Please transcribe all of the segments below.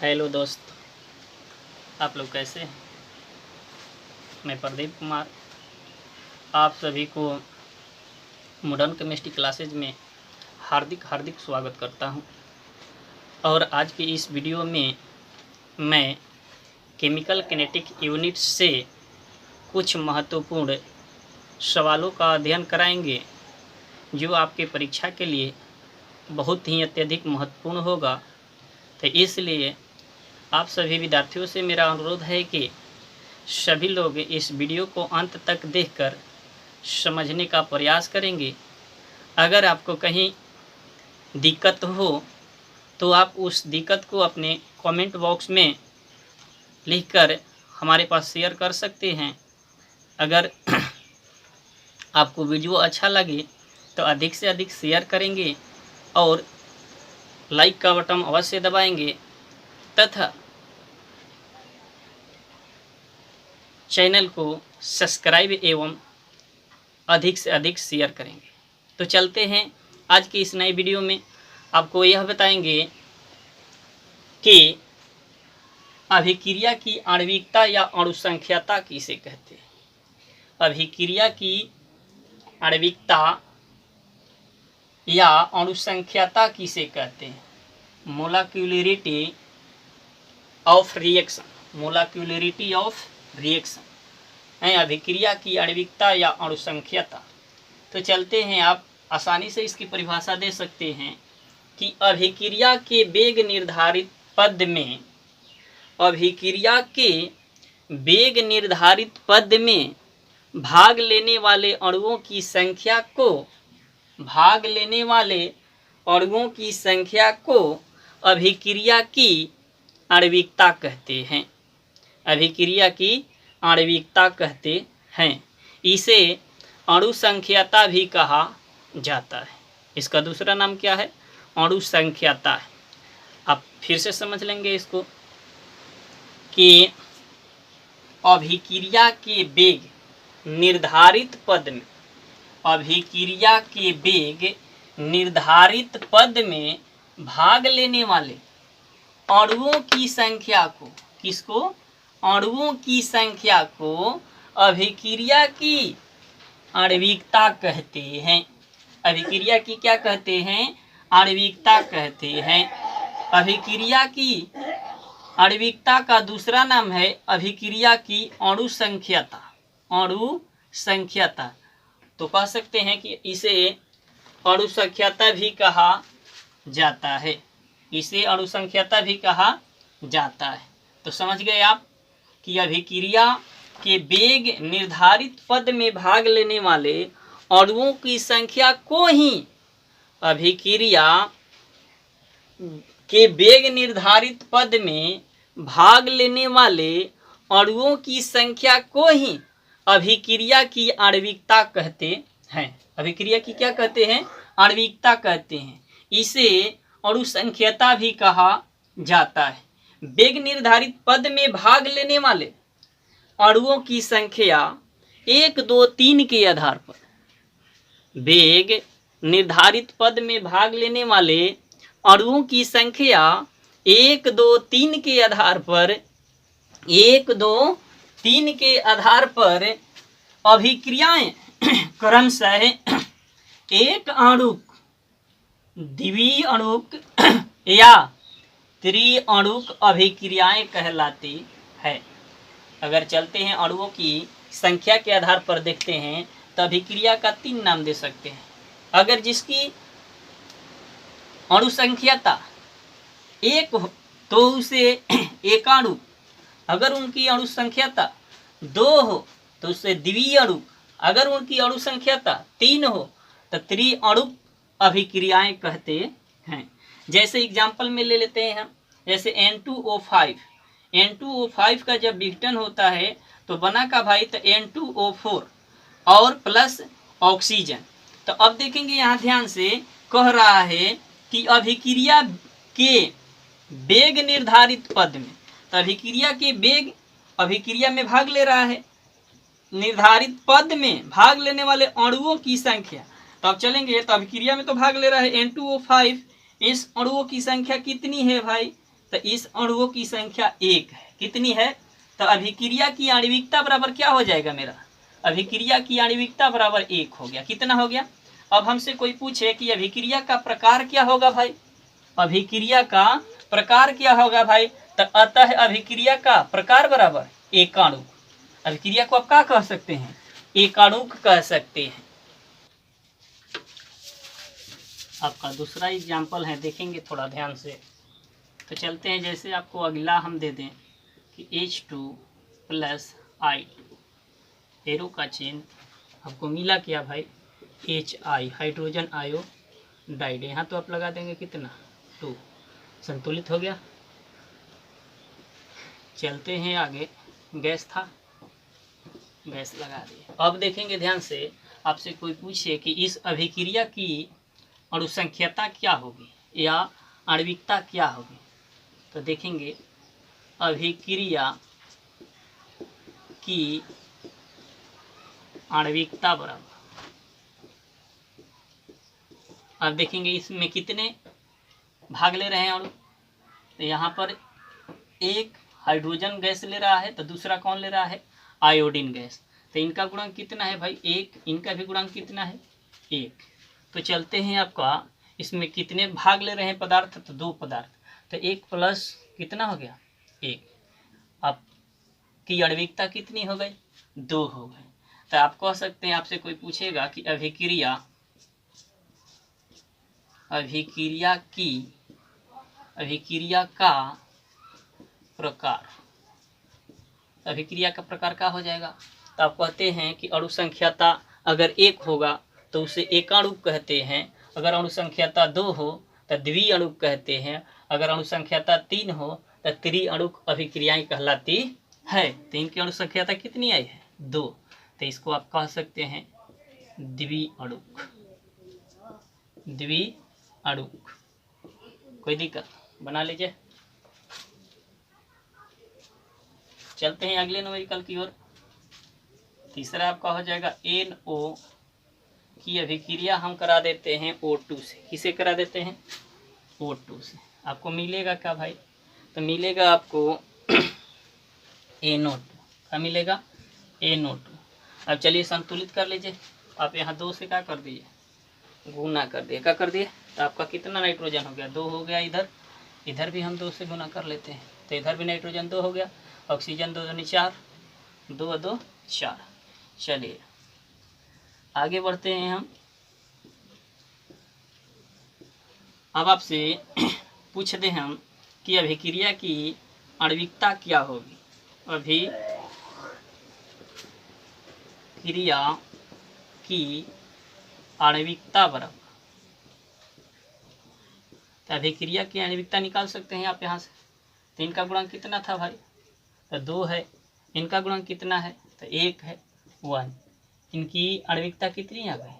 Hello दोस्त, आप लोग कैसे हैं। मैं प्रदीप कुमार आप सभी को मॉडर्न केमिस्ट्री क्लासेज में हार्दिक हार्दिक स्वागत करता हूं। और आज की इस वीडियो में मैं केमिकल किनेटिक यूनिट से कुछ महत्वपूर्ण सवालों का अध्ययन कराएंगे जो आपके परीक्षा के लिए बहुत ही अत्यधिक महत्वपूर्ण होगा। तो इसलिए आप सभी विद्यार्थियों से मेरा अनुरोध है कि सभी लोग इस वीडियो को अंत तक देखकर समझने का प्रयास करेंगे। अगर आपको कहीं दिक्कत हो तो आप उस दिक्कत को अपने कमेंट बॉक्स में लिखकर हमारे पास शेयर कर सकते हैं। अगर आपको वीडियो अच्छा लगे तो अधिक से अधिक शेयर करेंगे और लाइक का बटन अवश्य दबाएंगे तथा चैनल को सब्सक्राइब एवं अधिक से अधिक शेयर करेंगे। तो चलते हैं आज की इस नई वीडियो में। आपको यह बताएंगे कि अभिक्रिया की आणविकता या अणुसंख्यता किसे कहते हैं। अभिक्रिया की आणविकता या अणुसंख्यता किसे कहते हैं। मोलिक्युलरिटी ऑफ रिएक्शन, मोलिक्युलरिटी ऑफ रिएक्शन है अभिक्रिया की आणविकता या अणुसंख्यता। तो चलते हैं, आप आसानी से इसकी परिभाषा दे सकते हैं कि अभिक्रिया के वेग निर्धारित पद में, अभिक्रिया के वेग निर्धारित पद में भाग लेने वाले अणुओं की संख्या को, भाग लेने वाले अणुओं की संख्या को अभिक्रिया की आणविकता कहते हैं। अभिक्रिया की आणविकता कहते हैं। इसे अणुसंख्यता भी कहा जाता है। इसका दूसरा नाम क्या है? अणुसंख्यता है। आप फिर से समझ लेंगे इसको कि अभिक्रिया के वेग निर्धारित पद में, अभिक्रिया के वेग निर्धारित पद में भाग लेने वाले अणुओं की संख्या को, किसको? अणुओं की संख्या को अभिक्रिया की आणविकता कहते हैं। अभिक्रिया की क्या कहते हैं? आणविकता कहते हैं। अभिक्रिया की आणविकता का दूसरा नाम है अभिक्रिया की अणुसंख्यता, अणुसंख्यता। तो कह सकते हैं कि इसे अणुसंख्यता भी कहा जाता है, इसे अणुसंख्यता भी कहा जाता है। तो समझ गए आप कि अभिक्रिया के वेग निर्धारित पद में भाग लेने वाले अणुओं की संख्या को ही, अभिक्रिया के वेग निर्धारित पद में भाग लेने वाले अणुओं की संख्या को ही अभिक्रिया की आणविकता कहते हैं। अभिक्रिया की क्या कहते हैं? आणविकता कहते हैं। इसे अणुसंख्यता भी कहा जाता है। वेग निर्धारित पद में भाग लेने वाले अणुओं की संख्या 1, 2, 3 के आधार पर, वेग निर्धारित पद में भाग लेने वाले अणुओं की संख्या 1, 2, 3 के आधार पर, 1, 2, 3 के आधार पर अभिक्रियाएं क्रमशः एक अणुक, द्विअणुक या त्रिअणुक अभिक्रियाएं कहलाती है। अगर चलते हैं अणुओं की संख्या के आधार पर देखते हैं तो अभिक्रिया का 3 नाम दे सकते हैं। अगर जिसकी अणुसंख्यता 1 हो तो उसे एकाणुक, अगर उनकी अणुसंख्यता 2 हो तो उसे द्विअणुक, अगर उनकी अणुसंख्यता 3 हो तो त्रिअणुक अभिक्रियाएं कहते हैं। जैसे एग्जाम्पल में ले लेते हैं हम, जैसे N2O5, N2O5 का जब विघटन होता है तो बना का भाई तो N2O4 और प्लस ऑक्सीजन। तो अब देखेंगे यहाँ ध्यान से, कह रहा है कि अभिक्रिया के वेग निर्धारित पद में, तो अभिक्रिया के वेग, अभिक्रिया में भाग ले रहा है, निर्धारित पद में भाग लेने वाले अणुओं की संख्या। तो अब चलेंगे तो अभिक्रिया में तो भाग ले रहा है N2O5, इस अणुओं की संख्या कितनी है भाई? तो इस अणुओं की संख्या 1 है। कितनी है? तो अभिक्रिया की आणविकता बराबर क्या हो जाएगा मेरा? अभिक्रिया की आणविकता बराबर 1 हो गया। कितना हो गया? अब हमसे कोई पूछे कि अभिक्रिया का प्रकार क्या होगा भाई, अभिक्रिया का प्रकार क्या होगा भाई, तो अतः अभिक्रिया का प्रकार बराबर एकाणुक। अभिक्रिया को आप क्या कह सकते हैं? एकाणुक कह सकते हैं। आपका दूसरा एग्जाम्पल है, देखेंगे थोड़ा ध्यान से। तो चलते हैं, जैसे आपको अगला हम दे दें कि H2 + I2, एरो का चेन आपको मिला क्या भाई? HI, hydrogen iodide. यहाँ तो आप लगा देंगे कितना? 2, संतुलित हो गया। चलते हैं आगे, गैस था, गैस लगा दिए। अब देखेंगे ध्यान से, आपसे कोई पूछे कि इस अभिक्रिया की अणुसंख्यता क्या होगी या आणविकता क्या होगी, तो देखेंगे अभिक्रिया की आणविकता बराबर, अब देखेंगे इसमें कितने भाग ले रहे हैं अणु। तो यहाँ पर एक हाइड्रोजन गैस ले रहा है, तो दूसरा कौन ले रहा है? Iodine gas. तो इनका गुणांक कितना है भाई? 1। इनका भी गुणांक कितना है? 1। तो चलते हैं, आपका इसमें कितने भाग ले रहे हैं पदार्थ? तो 2 पदार्थ। तो 1 प्लस कितना हो गया? 1। आपकी आणविकता कितनी हो गई? 2 हो गई। तो आप कह सकते हैं, आपसे कोई पूछेगा कि अभिक्रिया का प्रकार, अभिक्रिया का प्रकार क्या हो जाएगा? तो आप कहते हैं कि अणुसंख्यता अगर 1 होगा तो उसे एकाणुक कहते हैं, अगर अणुसंख्यता 2 हो तो द्विअणुक कहते हैं, अगर अणुसंख्यता 3 हो तो त्रिअणुक अभिक्रियाएं कहलाती है। तो इनकी अणुसंख्यता कितनी आई है? 2। तो इसको आप कह सकते हैं द्विअणुक। द्विअणुक, कोई दिक्कत? बना लीजिए। चलते हैं अगले न्यूमेरिकल की ओर। तीसरा आपका हो जाएगा NO की अभिक्रिया हम करा देते हैं O2 से। किसे करा देते हैं? O2 से। आपको मिलेगा क्या भाई? तो मिलेगा आपको NO2। क्या मिलेगा? NO2। अब चलिए संतुलित कर लीजिए। आप यहाँ 2 से क्या कर दिए? गुना कर दिए। क्या कर दिए? तो आपका कितना नाइट्रोजन हो गया? 2 हो गया। इधर भी हम 2 से गुना कर लेते हैं, तो इधर भी नाइट्रोजन 2 हो गया। ऑक्सीजन 2 दूनी 4, 2 2 4। चलिए आगे बढ़ते हैं हम। अब आपसे पूछते हैं हम कि अभिक्रिया की आणविकता क्या होगी। अभिक्रिया की आणविकता बराबर, तो अभिक्रिया की आणविकता निकाल सकते हैं आप यहाँ से। तो इनका गुणांक कितना था भाई? तो 2 है। इनका गुणांक कितना है? तो 1 है, 1। इनकी आणविकता कितनी आ गई?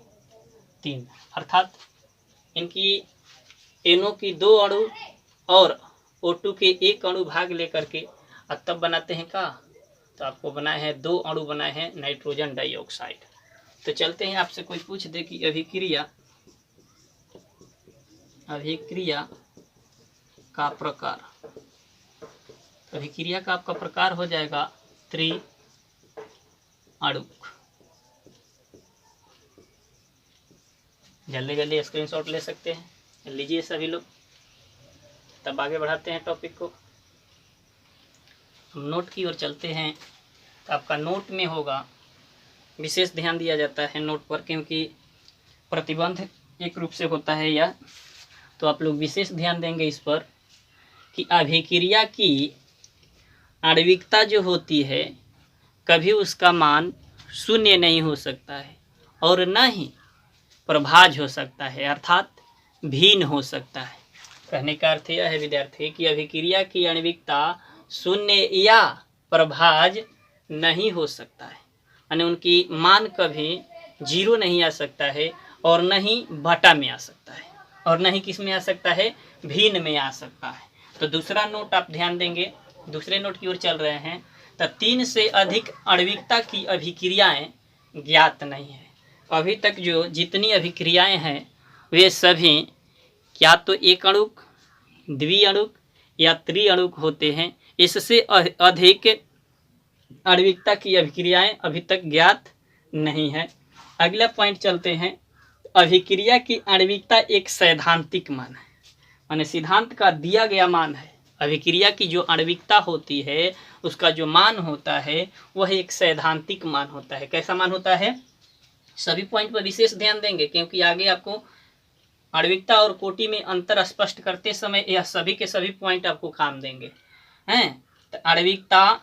3। अर्थात इनकी NO की 2 अणु और O2 के 1 अणु भाग लेकर के अब तब बनाते हैं का? तो आपको बनाए हैं 2 अणु बनाए हैं नाइट्रोजन डाइऑक्साइड। तो चलते हैं, आपसे कोई पूछ दे कि अभिक्रिया का प्रकार, अभिक्रिया का आपका प्रकार हो जाएगा त्रिअणुक। जल्दी जल्दी स्क्रीनशॉट ले सकते हैं, लीजिए सभी लोग। तब आगे बढ़ाते हैं टॉपिक को। हम नोट की ओर चलते हैं। तो आपका नोट में होगा, विशेष ध्यान दिया जाता है नोट पर, क्योंकि प्रतिबंध एक रूप से होता है यह, तो आप लोग विशेष ध्यान देंगे इस पर कि अभिक्रिया की आणविकता जो होती है कभी उसका मान 0 नहीं हो सकता है और न ही प्रभाज हो सकता है, अर्थात भिन्न हो सकता है। कहने का अर्थ यह है विद्यार्थी कि अभिक्रिया की आणविकता 0 या प्रभाज नहीं हो सकता है, यानी उनकी मान कभी 0 नहीं आ सकता है और न ही बटा में आ सकता है और न ही किस में आ सकता है? भिन्न में आ सकता है। तो दूसरा नोट आप ध्यान देंगे, दूसरे नोट की ओर चल रहे हैं। तो 3 से अधिक आणविकता की अभिक्रियाएं ज्ञात नहीं है। अभी तक जो जितनी अभिक्रियाएं हैं वे सभी क्या तो एकाणुक, द्विअणुक या त्रिअणुक होते हैं। इससे अधिक आणविकता की अभिक्रियाएं अभी तक ज्ञात नहीं है। अगला पॉइंट चलते हैं। अभिक्रिया की आणविकता एक सैद्धांतिक मान है, माने सिद्धांत का दिया गया मान है। अभिक्रिया की जो आणविकता होती है उसका जो मान होता है वह एक सैद्धांतिक मान होता है। कैसा मान होता है? सभी पॉइंट पर विशेष ध्यान देंगे, क्योंकि आगे आपको आणविकता और कोटि में अंतर स्पष्ट करते समय यह सभी के सभी पॉइंट आपको काम देंगे हैं। तो आणविकता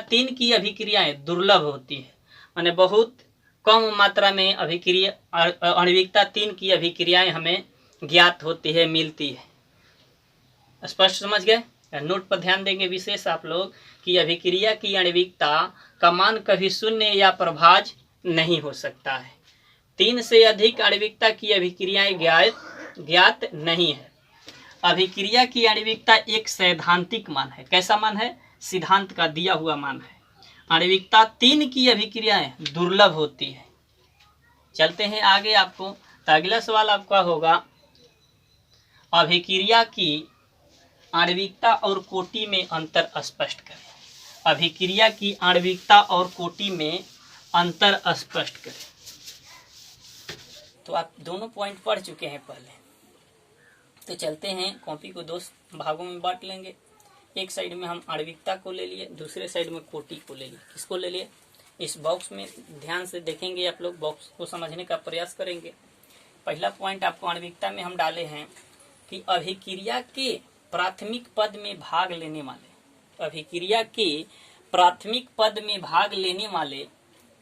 तीन की अभिक्रियाएं दुर्लभ होती है, माने बहुत कम मात्रा में आणविकता तीन की अभिक्रियाएं हमें ज्ञात होती है, मिलती है। स्पष्ट समझ गए? नोट पर ध्यान देंगे विशेष आप लोग कि अभिक्रिया की आणविकता का मान कभी शून्य या प्रभाज्य नहीं हो सकता है। 3 से अधिक आणविकता की अभिक्रियाएं ज्ञात नहीं है। अभिक्रिया की आणविकता एक सैद्धांतिक मान है। कैसा मान है? सिद्धांत का दिया हुआ मान है। आणविकता 3 की अभिक्रियाएं दुर्लभ होती है। चलते हैं आगे आपको। तो अगला सवाल आपका होगा, अभिक्रिया की आणविकता और कोटि में अंतर स्पष्ट करें। अभिक्रिया की आणविकता और कोटि में अंतर स्पष्ट करें। तो आप दोनों पॉइंट पढ़ चुके हैं पहले। तो चलते हैं, कॉपी को 2 भागों में बांट लेंगे। एक साइड में हम आणविकता को ले लिए, दूसरे साइड में कोटि को ले लिए। किसको ले लिए? इस बॉक्स में ध्यान से देखेंगे आप लोग, बॉक्स को समझने का प्रयास करेंगे। पहला पॉइंट आपको आणविकता में हम डाले हैं कि अभिक्रिया के प्राथमिक पद में भाग लेने वाले, अभिक्रिया के प्राथमिक पद में भाग लेने वाले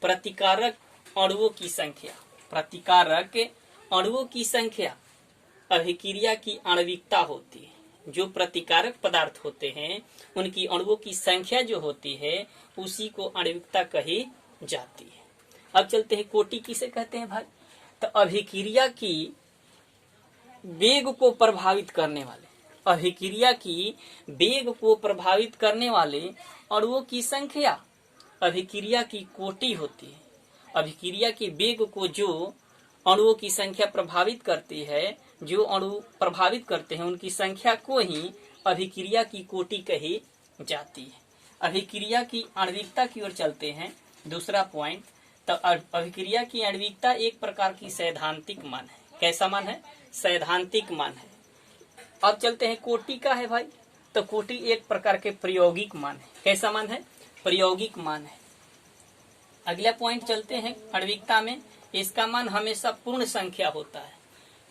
प्रतिकारक अणुओं की संख्या, प्रतिकारक अणुओं की संख्या अभिक्रिया की आणविकता होती है। जो प्रतिकारक पदार्थ होते हैं उनकी अणुओं की संख्या जो होती है उसी को आणविकता कही जाती है। अब चलते हैं, कोटि किसे कहते हैं भाई? तो अभिक्रिया की वेग को प्रभावित करने वाले, अभिक्रिया की वेग को प्रभावित करने वाले अणुओं की संख्या अभिक्रिया की कोटि होती है। अभिक्रिया के वेग को जो अणुओं की संख्या प्रभावित करती है, जो अणु प्रभावित करते हैं उनकी संख्या को ही अभिक्रिया की कोटि कही जाती है। अभिक्रिया की आणविकता की ओर चलते हैं। दूसरा पॉइंट, तो अभिक्रिया की आणविकता एक प्रकार की सैद्धांतिक मान है। कैसा मान है? सैद्धांतिक मान है। अब चलते हैं, कोटि का है भाई? तो कोटि एक प्रकार के प्रायोगिक मान है। कैसा मान है? प्रायोगिक मान है। अगला पॉइंट चलते हैं, आणविकता में इसका मान हमेशा पूर्ण संख्या होता है।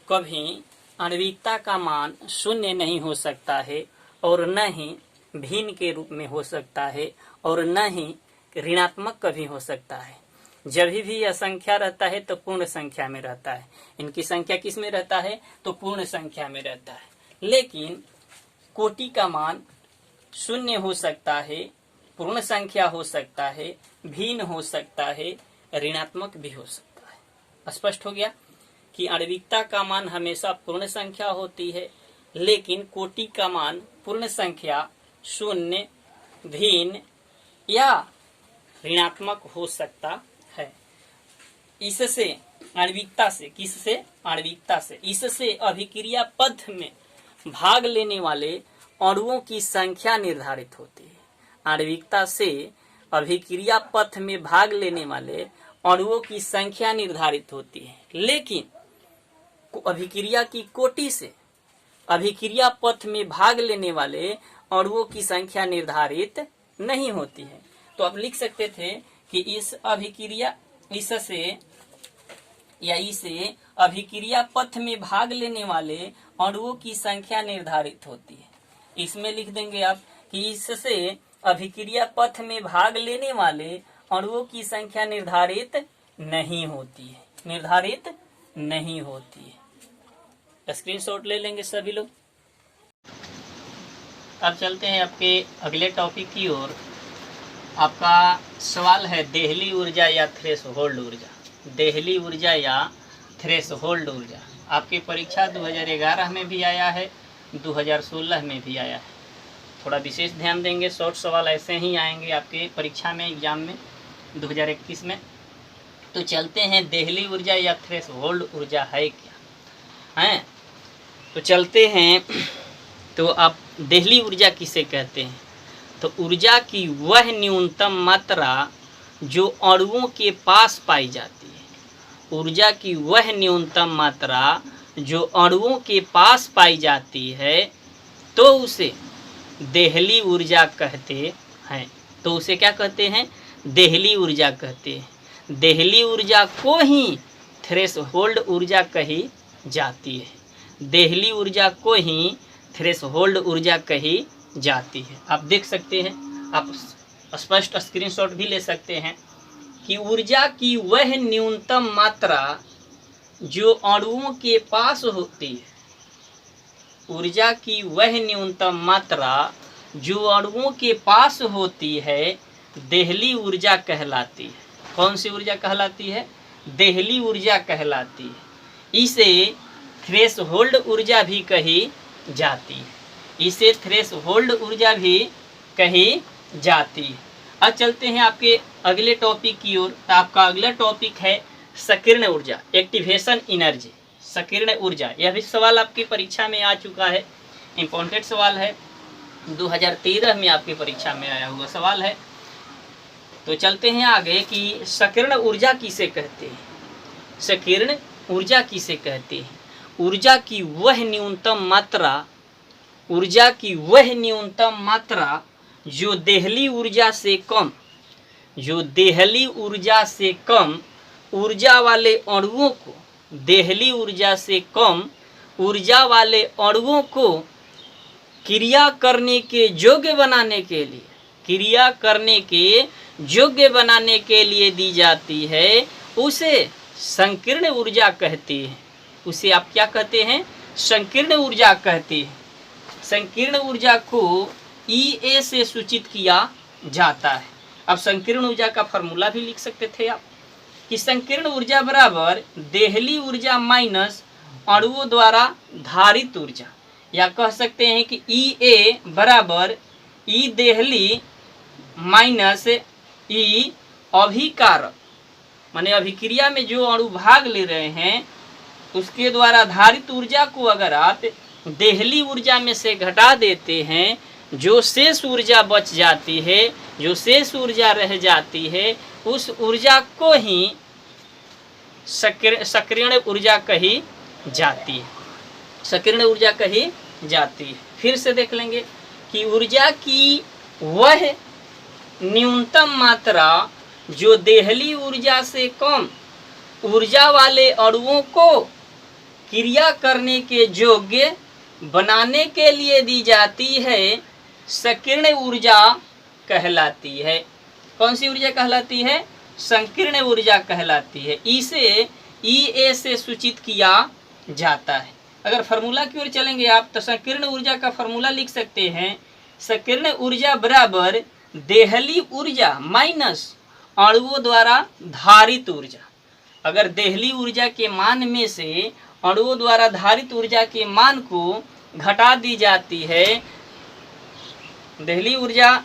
कभी आणविकता का मान शून्य नहीं हो सकता है और न ही भिन्न के रूप में हो सकता है और न ही ऋणात्मक कभी हो सकता है। जब भी यह संख्या रहता है तो पूर्ण संख्या में रहता है। इनकी संख्या किस में रहता है? तो पूर्ण संख्या में रहता है। लेकिन कोटि का मान शून्य हो सकता है, पूर्ण संख्या हो सकता है, भिन्न हो सकता है, ऋणात्मक भी हो सकता है। स्पष्ट हो गया कि आणविकता का मान हमेशा पूर्ण संख्या होती है, लेकिन कोटि का मान पूर्ण संख्या, शून्य, भिन्न या ऋणात्मक हो सकता है। इससे आणविकता से, किससे? आणविकता से। इससे अभिक्रिया पथ में भाग लेने वाले अणुओं की संख्या निर्धारित होती है। आणविकता से अभिक्रिया पथ में भाग लेने वाले अणुओं की संख्या निर्धारित होती है, लेकिन अभिक्रिया की कोटि से अभिक्रिया पथ में भाग लेने वाले अणुओं की संख्या निर्धारित नहीं होती है। तो आप लिख सकते थे कि इस अभिक्रिया, इससे या इसे अभिक्रिया पथ में भाग लेने वाले अणुओं की संख्या निर्धारित होती है। इसमें लिख देंगे आप कि इससे अभिक्रिया पथ में भाग लेने वाले अणुओं की संख्या निर्धारित नहीं होती है, निर्धारित नहीं होती है। स्क्रीनशॉट ले लेंगे सभी लोग। अब चलते हैं आपके अगले टॉपिक की ओर। आपका सवाल है देहली ऊर्जा या थ्रेशोल्ड ऊर्जा। देहली ऊर्जा या थ्रेशोल्ड ऊर्जा आपकी परीक्षा 2011 में भी आया है, 2016 में भी आया है। थोड़ा विशेष ध्यान देंगे, शॉर्ट सवाल ऐसे ही आएंगे आपके परीक्षा में, एग्जाम में 2021 में। तो चलते हैं, देहली ऊर्जा या थ्रेशोल्ड ऊर्जा है क्या है? तो चलते हैं, तो आप देहली ऊर्जा किसे कहते हैं? तो ऊर्जा की वह न्यूनतम मात्रा जो अणुओं के पास पाई जाती है। ऊर्जा की वह न्यूनतम मात्रा जो अणुओं के पास पाई जाती है तो उसे देहली ऊर्जा कहते हैं। तो उसे क्या कहते हैं? देहली ऊर्जा कहते हैं। देहली ऊर्जा को ही थ्रेशहोल्ड ऊर्जा कही जाती है। देहली ऊर्जा को ही थ्रेशहोल्ड ऊर्जा कही जाती है। आप देख सकते हैं, आप स्पष्ट स्क्रीनशॉट भी ले सकते हैं कि ऊर्जा की वह न्यूनतम मात्रा जो अणुओं के पास होती है। ऊर्जा की वह न्यूनतम मात्रा जो अणुओं के पास होती है देहली ऊर्जा कहलाती है। कौन सी ऊर्जा कहलाती है? देहली ऊर्जा कहलाती है। इसे थ्रेशहोल्ड ऊर्जा भी कही जाती है। इसे थ्रेशहोल्ड ऊर्जा भी कही जाती है। अब चलते हैं आपके अगले टॉपिक की ओर। तो आपका अगला टॉपिक है संकीर्ण ऊर्जा, एक्टिवेशन एनर्जी। संकीर्ण ऊर्जा, यह भी सवाल आपकी परीक्षा में आ चुका है। इम्पोर्टेंट सवाल है, 2013 में आपकी परीक्षा में आया हुआ सवाल है। तो चलते हैं आगे कि संकीर्ण ऊर्जा किसे कहते हैं? संकीर्ण ऊर्जा किसे कहते हैं? ऊर्जा की वह न्यूनतम मात्रा, ऊर्जा की वह न्यूनतम मात्रा जो देहली ऊर्जा से कम, जो देहली ऊर्जा से कम ऊर्जा वाले अणुओं को, देहली ऊर्जा से कम ऊर्जा वाले अणुओं को क्रिया करने के योग्य बनाने के लिए, क्रिया करने के योग्य बनाने के लिए दी जाती है, उसे संकीर्ण ऊर्जा कहते हैं। उसे आप क्या कहते हैं? संकीर्ण ऊर्जा कहते हैं। संकीर्ण ऊर्जा को EA से सूचित किया जाता है। अब संकीर्ण ऊर्जा का फॉर्मूला भी लिख सकते थे आप कि संकीर्ण ऊर्जा बराबर देहली ऊर्जा माइनस अणुओं द्वारा धारित ऊर्जा, या कह सकते हैं कि EA बराबर E देहली माइनस E अभिकारक, माने अभिक्रिया में जो अणु भाग ले रहे हैं उसके द्वारा धारित ऊर्जा को अगर आप देहली ऊर्जा में से घटा देते हैं, जो शेष ऊर्जा बच जाती है, जो शेष ऊर्जा रह जाती है, उस ऊर्जा को ही संकीर्ण ऊर्जा कही जाती है। संकीर्ण ऊर्जा कही जाती है। फिर से देख लेंगे कि ऊर्जा की वह न्यूनतम मात्रा जो देहली ऊर्जा से कम ऊर्जा वाले अणुओं को क्रिया करने के योग्य बनाने के लिए दी जाती है, संकीर्ण ऊर्जा कहलाती है। कौन सी ऊर्जा कहलाती है? संकीर्ण ऊर्जा कहलाती है। इसे EA से सूचित किया जाता है। अगर फार्मूला की ओर चलेंगे आप तो संकीर्ण ऊर्जा का फार्मूला लिख सकते हैं, संकीर्ण ऊर्जा बराबर देहली ऊर्जा माइनस अणुओं द्वारा धारित ऊर्जा। अगर देहली ऊर्जा के मान में से अणुओं द्वारा धारित ऊर्जा के मान को घटा दी जाती है, देहली ऊर्जा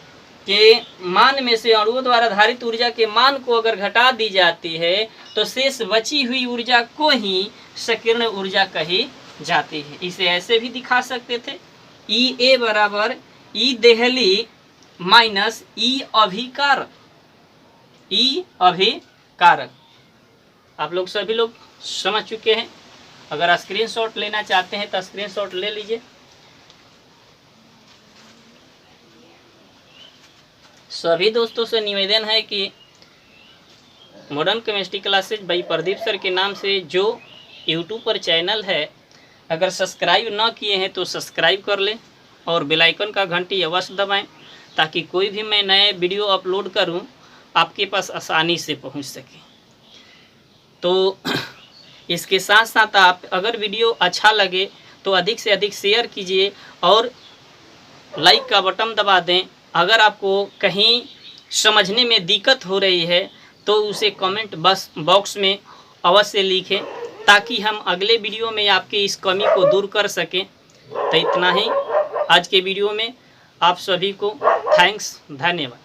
के मान में से अणुओं द्वारा धारित ऊर्जा के मान को अगर घटा दी जाती है तो शेष बची हुई ऊर्जा को ही संकीर्ण ऊर्जा कही जाती है। इसे ऐसे भी दिखा सकते थे, EA बराबर E देहली माइनस E अभिकारक, E अभिकारक। आप लोग सभी लोग समझ चुके हैं। अगर स्क्रीनशॉट लेना चाहते हैं तो स्क्रीनशॉट ले लीजिए। सभी दोस्तों से निवेदन है कि modern chemistry classes by Pradeep sir के नाम से जो यूट्यूब पर चैनल है, अगर सब्सक्राइब ना किए हैं तो सब्सक्राइब कर लें और बेल आइकन का घंटी अवश्य दबाएं ताकि कोई भी मैं नए वीडियो अपलोड करूं आपके पास आसानी से पहुंच सके। तो इसके साथ साथ आप अगर वीडियो अच्छा लगे तो अधिक से अधिक शेयर कीजिए और लाइक का बटन दबा दें। अगर आपको कहीं समझने में दिक्कत हो रही है तो उसे कमेंट बॉक्स में अवश्य लिखें ताकि हम अगले वीडियो में आपकी इस कमी को दूर कर सकें। तो इतना ही आज के वीडियो में। आप सभी को थैंक्स, धन्यवाद।